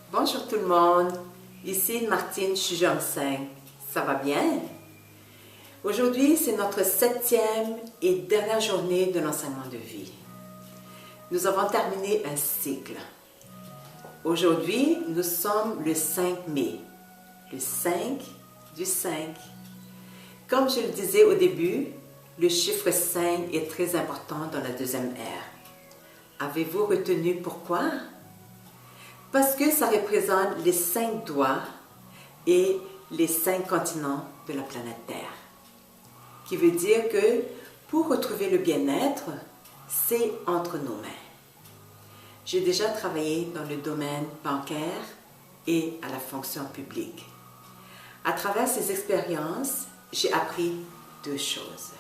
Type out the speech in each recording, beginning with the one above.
Bonjour tout le monde, ici Martine Chujong-Seng. Ça va bien? Aujourd'hui, c'est notre 7e et dernière journée de l'enseignement de vie. Nous avons terminé un cycle. Aujourd'hui, nous sommes le 5 mai, le 5 du 5. Comme je le disais au début, le chiffre 5 est très important dans la deuxième ère. Avez-vous retenu pourquoi? Parce que ça représente les 5 doigts et les 5 continents de la planète Terre. Qui veut dire que pour retrouver le bien-être, c'est entre nos mains. J'ai déjà travaillé dans le domaine bancaire et à la fonction publique. À travers ces expériences, j'ai appris 2 choses.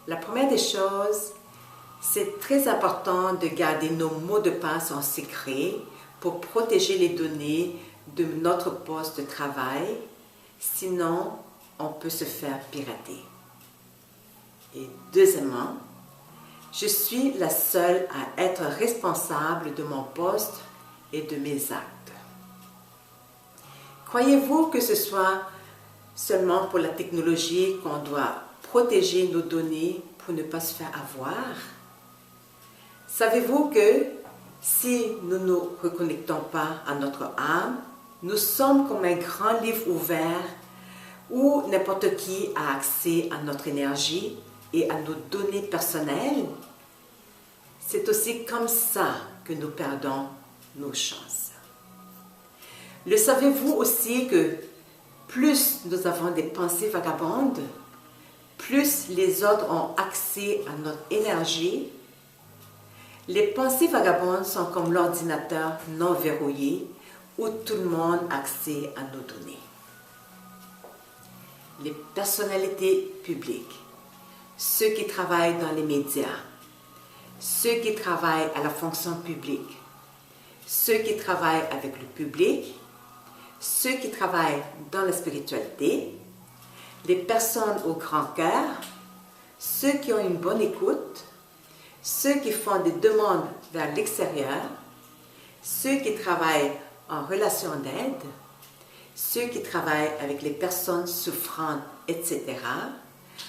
La première des choses, c'est très important de garder nos mots de passe en secret pour protéger les données de notre poste de travail, sinon on peut se faire pirater. Et deuxièmement, je suis la seule à être responsable de mon poste et de mes actes. Croyez-vous que ce soit seulement pour la technologie qu'on doit protéger nos données pour ne pas se faire avoir? Savez-vous que si nous ne nous reconnectons pas à notre âme, nous sommes comme un grand livre ouvert où n'importe qui a accès à notre énergie et à nos données personnelles? C'est aussi comme ça que nous perdons nos chances. Le savez-vous aussi que plus nous avons des pensées vagabondes, plus les autres ont accès à notre énergie? Les pensées vagabondes sont comme l'ordinateur non verrouillé où tout le monde a accès à nos données. Les personnalités publiques, ceux qui travaillent dans les médias, ceux qui travaillent à la fonction publique, ceux qui travaillent avec le public, ceux qui travaillent dans la spiritualité, les personnes au grand cœur, ceux qui ont une bonne écoute, ceux qui font des demandes vers l'extérieur, ceux qui travaillent en relation d'aide, ceux qui travaillent avec les personnes souffrantes, etc.,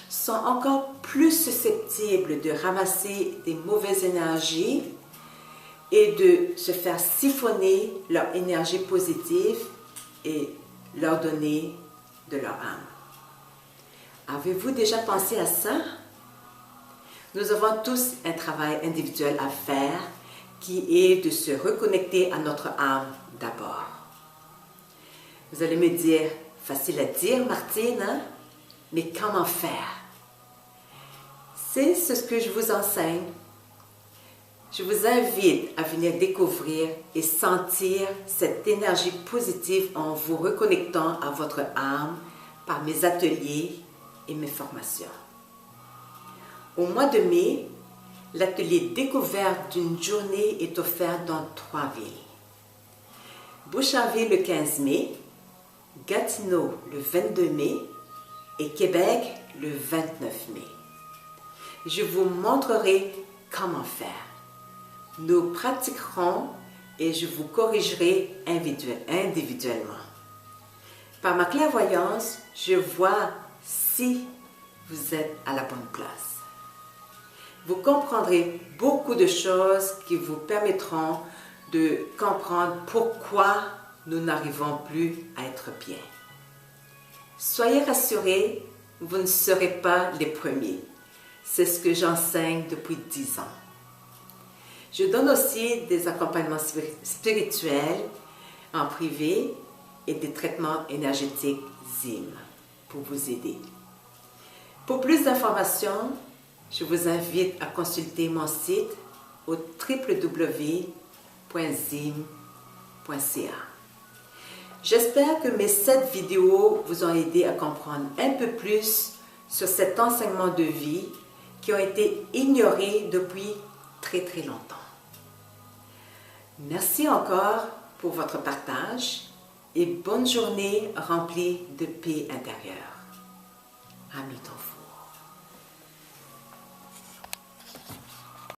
sont encore plus susceptibles de ramasser des mauvaises énergies et de se faire siphonner leur énergie positive et leur donner de leur âme. Avez-vous déjà pensé à ça? Nous avons tous un travail individuel à faire qui est de se reconnecter à notre âme d'abord. Vous allez me dire, facile à dire Martine, hein? Mais comment faire? C'est ce que je vous enseigne. Je vous invite à venir découvrir et sentir cette énergie positive en vous reconnectant à votre âme par mes ateliers et mes formations. Au mois de mai, l'atelier découverte d'une journée est offert dans 3 villes. Boucherville le 15 mai, Gatineau le 22 mai et Québec le 29 mai. Je vous montrerai comment faire. Nous pratiquerons et je vous corrigerai individuellement. Par ma clairvoyance, je vois si vous êtes à la bonne place. Vous comprendrez beaucoup de choses qui vous permettront de comprendre pourquoi nous n'arrivons plus à être bien. Soyez rassurés, vous ne serez pas les premiers. C'est ce que j'enseigne depuis 10 ans. Je donne aussi des accompagnements spirituels en privé et des traitements énergétiques ZIM pour vous aider. Pour plus d'informations, je vous invite à consulter mon site au www.zim.ca. J'espère que mes 7 vidéos vous ont aidé à comprendre un peu plus sur cet enseignement de vie qui ont été ignorés depuis très longtemps. Merci encore pour votre partage et bonne journée remplie de paix intérieure. Amitofo.